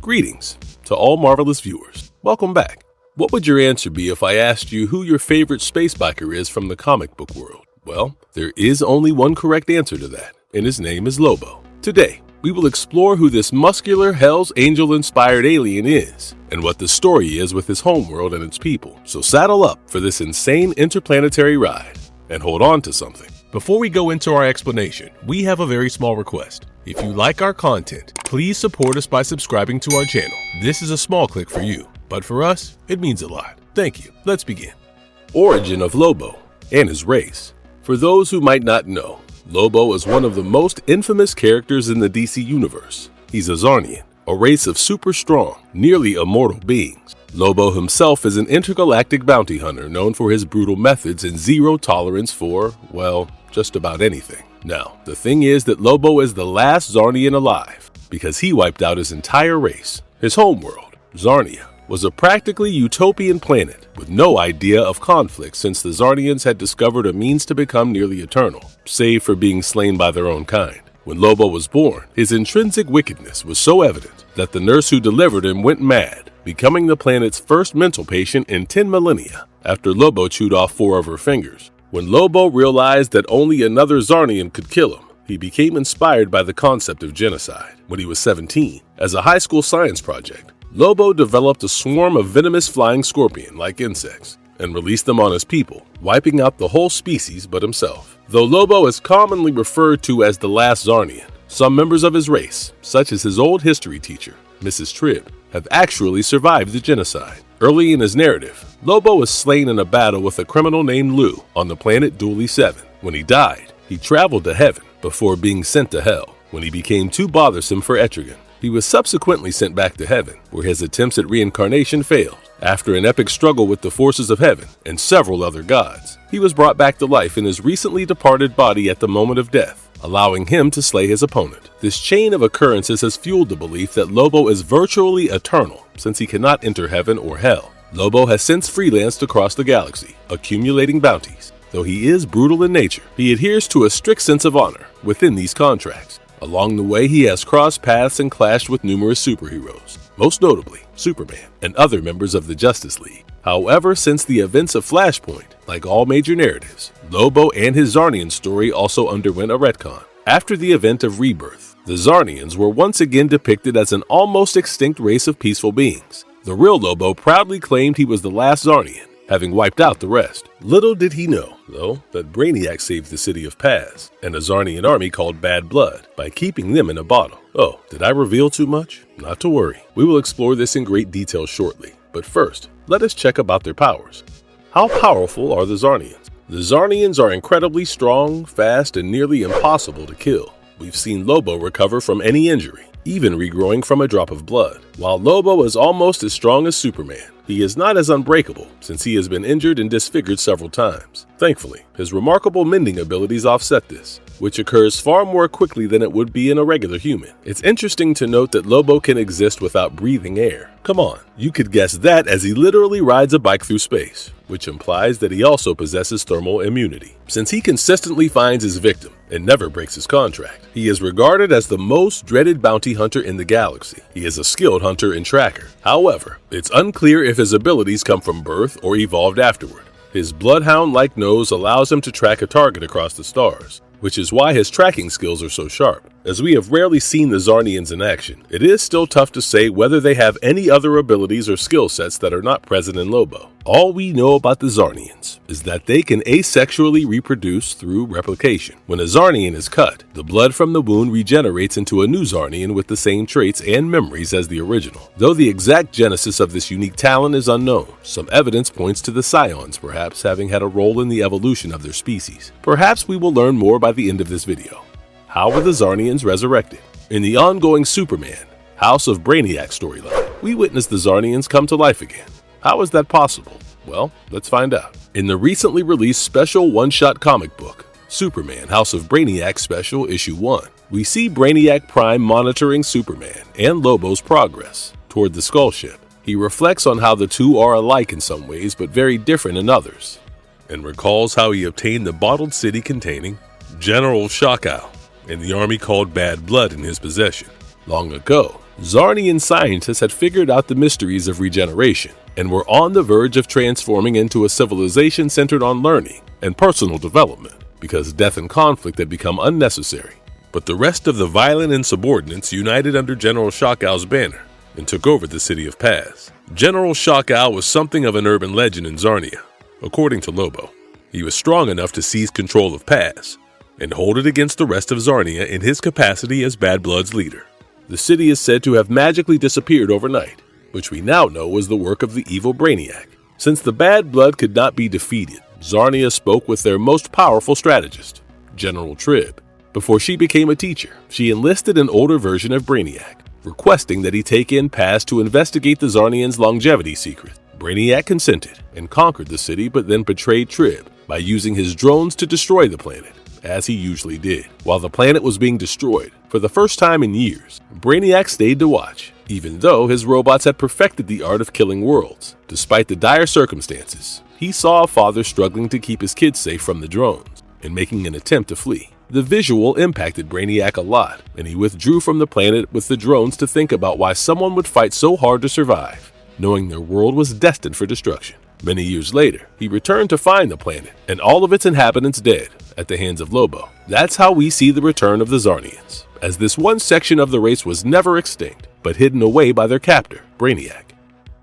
Greetings to all marvelous viewers. Welcome back. What would your answer be if I asked you who your favorite space biker is from the comic book world? Well, there is only one correct answer to that, and his name is Lobo. Today, we will explore who this muscular Hell's Angel-inspired alien is, and what the story is with his homeworld and its people. So saddle up for this insane interplanetary ride, and hold on to something. Before we go into our explanation, we have a very small request. If you like our content, please support us by subscribing to our channel. This is a small click for you, but for us, it means a lot. Thank you. Let's begin. Origin of Lobo and his race. For those who might not know, Lobo is one of the most infamous characters in the DC universe. He's a Zarnian, a race of super strong, nearly immortal beings. Lobo himself is an intergalactic bounty hunter known for his brutal methods and zero tolerance for, well, just about anything. Now, the thing is that Lobo is the last Zarnian alive, because he wiped out his entire race. His homeworld, Zarnia, was a practically utopian planet with no idea of conflict since the Zarnians had discovered a means to become nearly eternal, save for being slain by their own kind. When Lobo was born, his intrinsic wickedness was so evident that the nurse who delivered him went mad, becoming the planet's first mental patient in 10 millennia after Lobo chewed off 4 of her fingers. When Lobo realized that only another Zarnian could kill him, he became inspired by the concept of genocide. When he was 17, as a high school science project, Lobo developed a swarm of venomous flying scorpion-like insects and released them on his people, wiping out the whole species but himself. Though Lobo is commonly referred to as the last Zarnian, some members of his race, such as his old history teacher, Mrs. Tribb, have actually survived the genocide. Early in his narrative, Lobo was slain in a battle with a criminal named Lou on the planet Dooley 7. When he died, he traveled to heaven before being sent to hell when he became too bothersome for Etrigan. He was subsequently sent back to heaven, where his attempts at reincarnation failed. After an epic struggle with the forces of heaven and several other gods, he was brought back to life in his recently departed body at the moment of death, allowing him to slay his opponent. This chain of occurrences has fueled the belief that Lobo is virtually eternal, since he cannot enter heaven or hell. Lobo has since freelanced across the galaxy, accumulating bounties. Though he is brutal in nature, he adheres to a strict sense of honor within these contracts. Along the way, he has crossed paths and clashed with numerous superheroes, most notably Superman and other members of the Justice League. However, since the events of Flashpoint, like all major narratives, Lobo and his Zarnian story also underwent a retcon. After the event of Rebirth, the Zarnians were once again depicted as an almost extinct race of peaceful beings. The real Lobo proudly claimed he was the last Zarnian, having wiped out the rest. Little did he know, though, that Brainiac saved the city of Paz and a Zarnian army called Bad Blood by keeping them in a bottle. Oh, did I reveal too much? Not to worry. We will explore this in great detail shortly. But first, let us check about their powers. How powerful are the Zarnians? The Zarnians are incredibly strong, fast, and nearly impossible to kill. We've seen Lobo recover from any injury, even regrowing from a drop of blood. While Lobo is almost as strong as Superman, he is not as unbreakable since he has been injured and disfigured several times. Thankfully, his remarkable mending abilities offset this, which occurs far more quickly than it would be in a regular human. It's interesting to note that Lobo can exist without breathing air. Come on, you could guess that as he literally rides a bike through space, which implies that he also possesses thermal immunity. Since he consistently finds his victim and never breaks his contract, he is regarded as the most dreaded bounty hunter in the galaxy. He is a skilled hunter and tracker. However, it's unclear if his abilities come from birth or evolved afterward. His bloodhound-like nose allows him to track a target across the stars, which is why his tracking skills are so sharp. As we have rarely seen the Zarnians in action, it is still tough to say whether they have any other abilities or skill sets that are not present in Lobo. All we know about the Zarnians is that they can asexually reproduce through replication. When a Zarnian is cut, the blood from the wound regenerates into a new Zarnian with the same traits and memories as the original. Though the exact genesis of this unique talent is unknown, some evidence points to the Scions perhaps having had a role in the evolution of their species. Perhaps we will learn more by the end of this video. How were the Zarnians resurrected? In the ongoing Superman, House of Brainiac storyline, we witness the Zarnians come to life again. How is that possible? Well, let's find out. In the recently released special one-shot comic book, Superman House of Brainiac Special Issue 1, we see Brainiac Prime monitoring Superman and Lobo's progress toward the Skull Ship. He reflects on how the two are alike in some ways but very different in others, and recalls how he obtained the bottled city containing General Shockow and the army called Bad Blood in his possession. Long ago, Zarnian scientists had figured out the mysteries of regeneration and were on the verge of transforming into a civilization centered on learning and personal development because death and conflict had become unnecessary. But the rest of the violent insubordinates united under General Shakau's banner and took over the city of Paz. General Shakau was something of an urban legend in Zarnia, according to Lobo. He was strong enough to seize control of Paz and hold it against the rest of Zarnia in his capacity as Bad Blood's leader. The city is said to have magically disappeared overnight, which we now know was the work of the evil Brainiac. Since the Bad Blood could not be defeated, Zarnia spoke with their most powerful strategist, General Trib. Before she became a teacher, she enlisted an older version of Brainiac, requesting that he take in Paz to investigate the Zarnians' longevity secret. Brainiac consented and conquered the city, but then betrayed Trib by using his drones to destroy the planet, as he usually did. While the planet was being destroyed, for the first time in years, Brainiac stayed to watch, even though his robots had perfected the art of killing worlds. Despite the dire circumstances, he saw a father struggling to keep his kids safe from the drones and making an attempt to flee. The visual impacted Brainiac a lot, and he withdrew from the planet with the drones to think about why someone would fight so hard to survive, knowing their world was destined for destruction. Many years later, he returned to find the planet and all of its inhabitants dead at the hands of Lobo. That's how we see the return of the Zarnians, as this one section of the race was never extinct, but hidden away by their captor, Brainiac.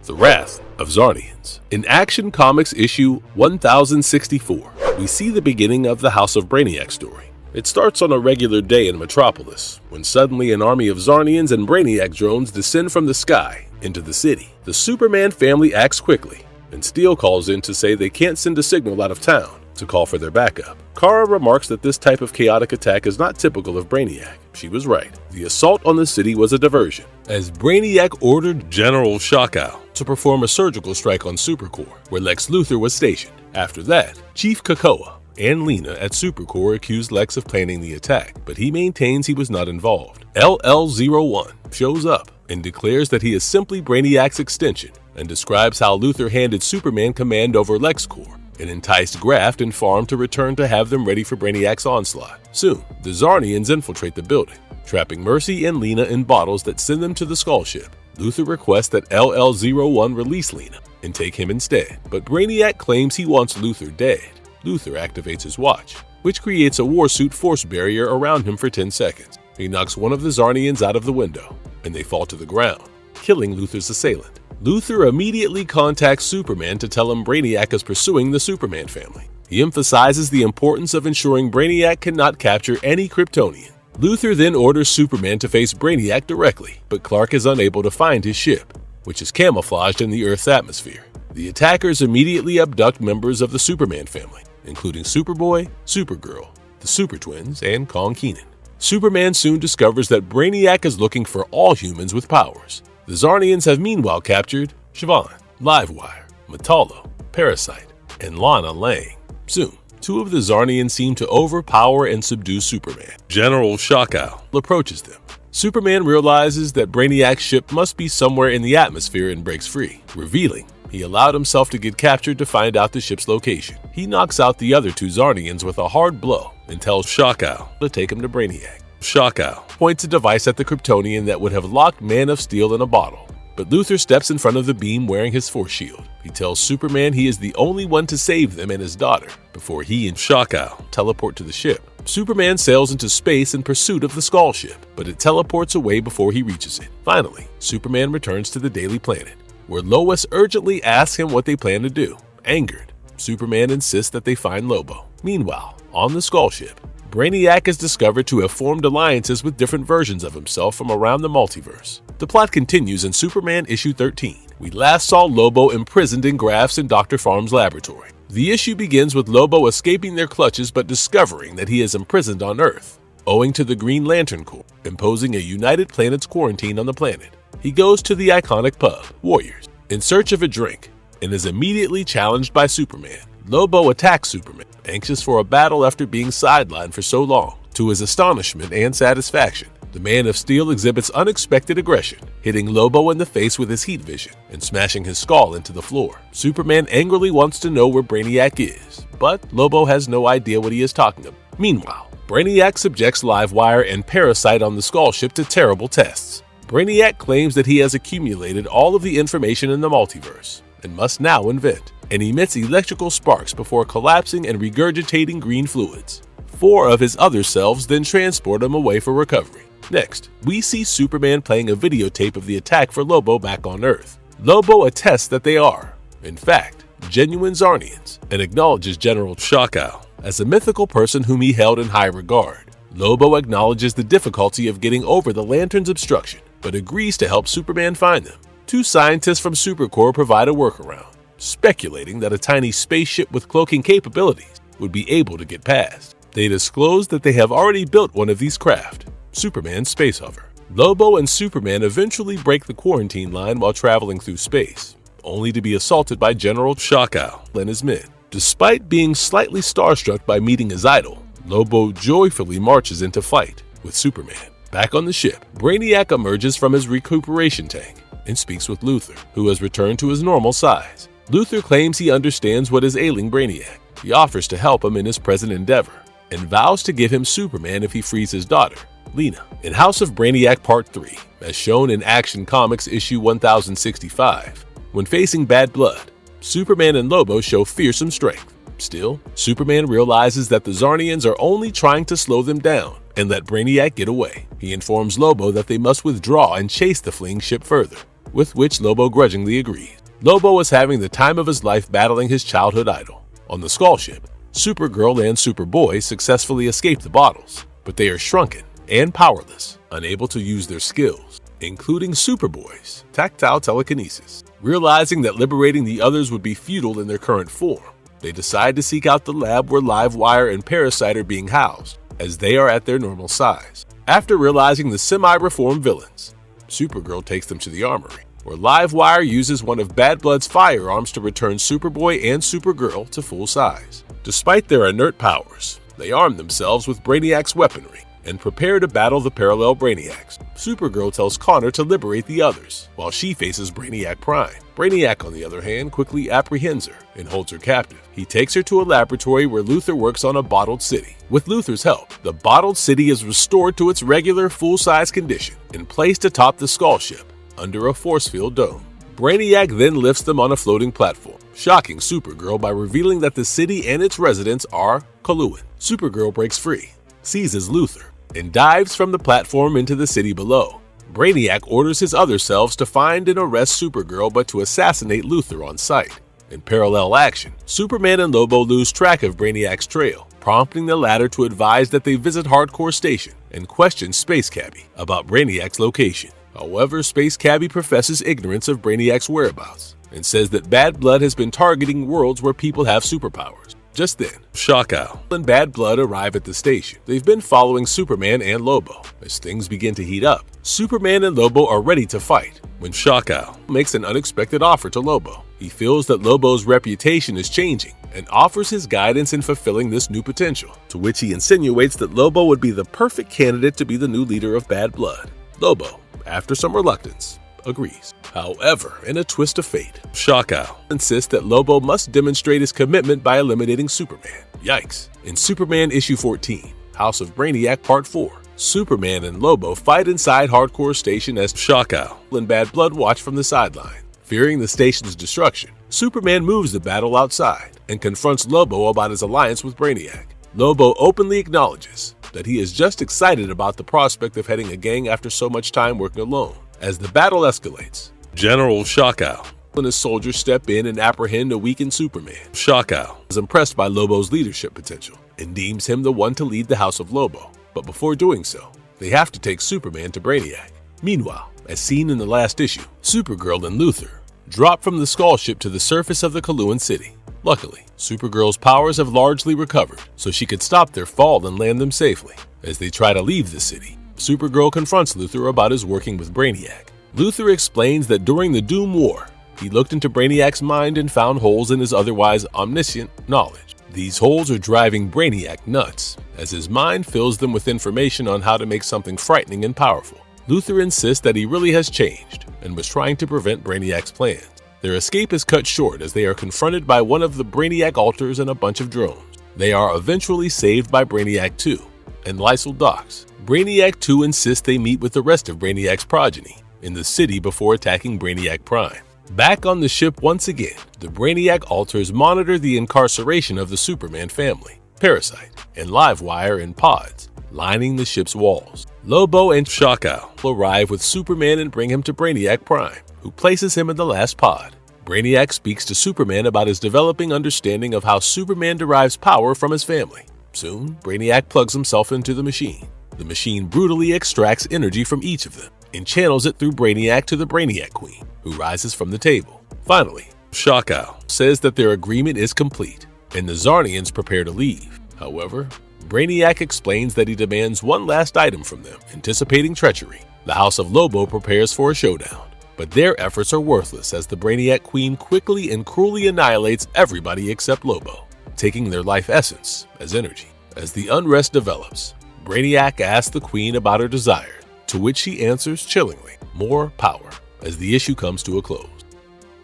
The Wrath of Zarnians. In Action Comics issue 1064, we see the beginning of the House of Brainiac story. It starts on a regular day in Metropolis, when suddenly an army of Zarnians and Brainiac drones descend from the sky into the city. The Superman family acts quickly, and Steel calls in to say they can't send a signal out of town to call for their backup. Kara remarks that this type of chaotic attack is not typical of Brainiac. She was right. The assault on the city was a diversion, as Brainiac ordered General Shakau to perform a surgical strike on Supercorp, where Lex Luthor was stationed. After that, Chief Krakoa and Lena at Supercorp accused Lex of planning the attack, but he maintains he was not involved. LL01 shows up and declares that he is simply Brainiac's extension, and describes how Luthor handed Superman command over LexCorp and enticed Graft and Farm to return to have them ready for Brainiac's onslaught. Soon, the Zarnians infiltrate the building, trapping Mercy and Lena in bottles that send them to the Skull Ship. Luthor requests that LL01 release Lena and take him instead, but Brainiac claims he wants Luthor dead. Luthor activates his watch, which creates a warsuit force barrier around him for 10 seconds. He knocks one of the Zarnians out of the window, and they fall to the ground, killing Luthor's assailant. Luthor immediately contacts Superman to tell him Brainiac is pursuing the Superman family. He emphasizes the importance of ensuring Brainiac cannot capture any Kryptonian. Luthor then orders Superman to face Brainiac directly, but Clark is unable to find his ship, which is camouflaged in the Earth's atmosphere. The attackers immediately abduct members of the Superman family, including Superboy, Supergirl, the Super Twins, and Kong Kenan. Superman soon discovers that Brainiac is looking for all humans with powers. The Zarnians have meanwhile captured Siobhan, Livewire, Metallo, Parasite, and Lana Lang. Soon, two of the Zarnians seem to overpower and subdue Superman. General Shakau approaches them. Superman realizes that Brainiac's ship must be somewhere in the atmosphere and breaks free, revealing he allowed himself to get captured to find out the ship's location. He knocks out the other two Zarnians with a hard blow and tells Shakau to take him to Brainiac. Shakau points a device at the Kryptonian that would have locked Man of Steel in a bottle, but Luthor steps in front of the beam wearing his force shield. He tells Superman he is the only one to save them and his daughter before he and Shakau teleport to the ship. Superman sails into space in pursuit of the Skull Ship, but it teleports away before he reaches it. Finally, Superman returns to the Daily Planet, where Lois urgently asks him what they plan to do. Angered, Superman insists that they find Lobo. Meanwhile, on the Skull Ship, Brainiac is discovered to have formed alliances with different versions of himself from around the multiverse. The plot continues in Superman issue 13. We last saw Lobo imprisoned in Graft's and Dr. Farm's laboratory. The issue begins with Lobo escaping their clutches but discovering that he is imprisoned on Earth, owing to the Green Lantern Corps imposing a United Planets quarantine on the planet. He goes to the iconic pub, Warriors, in search of a drink, and is immediately challenged by Superman. Lobo attacks Superman, anxious for a battle after being sidelined for so long. To his astonishment and satisfaction, the Man of Steel exhibits unexpected aggression, hitting Lobo in the face with his heat vision and smashing his skull into the floor. Superman angrily wants to know where Brainiac is, but Lobo has no idea what he is talking about. Meanwhile, Brainiac subjects Livewire and Parasite on the Skull Ship to terrible tests. Brainiac claims that he has accumulated all of the information in the multiverse and must now invent, and emits electrical sparks before collapsing and regurgitating green fluids. 4 of his other selves then transport him away for recovery. Next, we see Superman playing a videotape of the attack for Lobo back on Earth. Lobo attests that they are, in fact, genuine Zarnians, and acknowledges General Shockow as a mythical person whom he held in high regard. Lobo acknowledges the difficulty of getting over the Lantern's obstruction, but agrees to help Superman find them. 2 scientists from Supercorp provide a workaround, speculating that a tiny spaceship with cloaking capabilities would be able to get past. They disclose that they have already built one of these craft, Superman's Space Hover. Lobo and Superman eventually break the quarantine line while traveling through space, only to be assaulted by General Shockow and his men. Despite being slightly starstruck by meeting his idol, Lobo joyfully marches into fight with Superman. Back on the ship, Brainiac emerges from his recuperation tank and speaks with Luthor, who has returned to his normal size. Luthor claims he understands what is ailing Brainiac. He offers to help him in his present endeavor and vows to give him Superman if he frees his daughter, Lena. In House of Brainiac Part 3, as shown in Action Comics issue 1065, when facing Bad Blood, Superman and Lobo show fearsome strength. Still, Superman realizes that the Zarnians are only trying to slow them down and let Brainiac get away. He informs Lobo that they must withdraw and chase the fleeing ship further, with which Lobo grudgingly agrees. Lobo is having the time of his life battling his childhood idol. On the Skull ship, Supergirl and Superboy successfully escape the bottles, but they are shrunken and powerless, unable to use their skills, including Superboy's tactile telekinesis. Realizing that liberating the others would be futile in their current form, they decide to seek out the lab where Livewire and Parasite are being housed, as they are at their normal size. After realizing the semi-reformed villains, Supergirl takes them to the armory, where Livewire uses one of Bad Blood's firearms to return Superboy and Supergirl to full size. Despite their inert powers, they arm themselves with Brainiac's weaponry and prepare to battle the parallel Brainiacs. Supergirl tells Connor to liberate the others, while she faces Brainiac Prime. Brainiac, on the other hand, quickly apprehends her and holds her captive. He takes her to a laboratory where Luthor works on a bottled city. With Luthor's help, the bottled city is restored to its regular full-size condition and placed atop the Skull ship, under a force field dome. Brainiac then lifts them on a floating platform, shocking Supergirl by revealing that the city and its residents are Coluan. Supergirl breaks free, seizes Luthor, and dives from the platform into the city below. Brainiac orders his other selves to find and arrest Supergirl but to assassinate Luthor on sight. In parallel action, Superman and Lobo lose track of Brainiac's trail, prompting the latter to advise that they visit Hardcore Station and question Space Cabbie about Brainiac's location. However, Space Cabbie professes ignorance of Brainiac's whereabouts and says that Bad Blood has been targeting worlds where people have superpowers. Just then, Shockow and Bad Blood arrive at the station. They've been following Superman and Lobo. As things begin to heat up, Superman and Lobo are ready to fight when Shockow makes an unexpected offer to Lobo. He feels that Lobo's reputation is changing and offers his guidance in fulfilling this new potential, to which he insinuates that Lobo would be the perfect candidate to be the new leader of Bad Blood. Lobo, after some reluctance, agrees. However, in a twist of fate, Shockow insists that Lobo must demonstrate his commitment by eliminating Superman. Yikes. In Superman issue 14, House of Brainiac Part 4, Superman and Lobo fight inside Hardcore Station as Shockow and Bad Blood watch from the sideline. Fearing the station's destruction, Superman moves the battle outside and confronts Lobo about his alliance with Brainiac. Lobo openly acknowledges that he is just excited about the prospect of heading a gang after so much time working alone. As the battle escalates, General Shockow and his soldiers step in and apprehend a weakened Superman. Shockow is impressed by Lobo's leadership potential and deems him the one to lead the House of Lobo. But before doing so, they have to take Superman to Brainiac. Meanwhile, as seen in the last issue, Supergirl and Luthor drop from the Skull ship to the surface of the Coluan city. Luckily, Supergirl's powers have largely recovered, so she could stop their fall and land them safely. As they try to leave the city, Supergirl confronts Luthor about his working with Brainiac. Luthor explains that during the Doom War, he looked into Brainiac's mind and found holes in his otherwise omniscient knowledge. These holes are driving Brainiac nuts, as his mind fills them with information on how to make something frightening and powerful. Luthor insists that he really has changed and was trying to prevent Brainiac's plans. Their escape is cut short as they are confronted by one of the Brainiac alters and a bunch of drones. They are eventually saved by Brainiac 2, and Lysol docks, Brainiac 2 insists they meet with the rest of Brainiac's progeny in the city before attacking Brainiac Prime. Back on the ship once again, the Brainiac Alters monitor the incarceration of the Superman family, Parasite, and Livewire in pods, lining the ship's walls. Lobo and Shockow arrive with Superman and bring him to Brainiac Prime, who places him in the last pod. Brainiac speaks to Superman about his developing understanding of how Superman derives power from his family. Soon, Brainiac plugs himself into the machine. The machine brutally extracts energy from each of them and channels it through Brainiac to the Brainiac Queen, who rises from the table. Finally, Shockow says that their agreement is complete, and the Zarnians prepare to leave. However, Brainiac explains that he demands one last item from them, anticipating treachery. The House of Lobo prepares for a showdown, but their efforts are worthless as the Brainiac Queen quickly and cruelly annihilates everybody except Lobo, taking their life essence as energy. As the unrest develops, Brainiac asks the Queen about her desire, to which she answers chillingly, more power, as the issue comes to a close.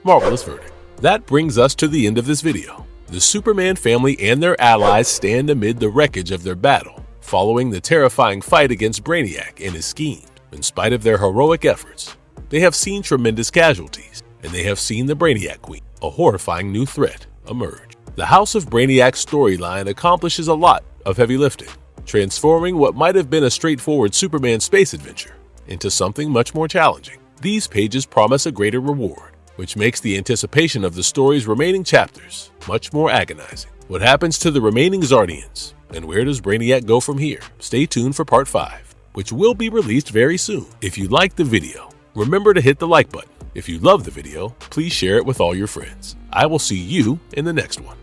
Marvelous verdict. That brings us to the end of this video. The Superman family and their allies stand amid the wreckage of their battle, following the terrifying fight against Brainiac and his scheme. In spite of their heroic efforts, they have seen tremendous casualties, and they have seen the Brainiac Queen, a horrifying new threat, emerge. The House of Brainiac storyline accomplishes a lot of heavy lifting, transforming what might have been a straightforward Superman space adventure into something much more challenging. These pages promise a greater reward, which makes the anticipation of the story's remaining chapters much more agonizing. What happens to the remaining Zarnians, and where does Brainiac go from here? Stay tuned for part 5, which will be released very soon. If you liked the video, remember to hit the like button. If you love the video, please share it with all your friends. I will see you in the next one.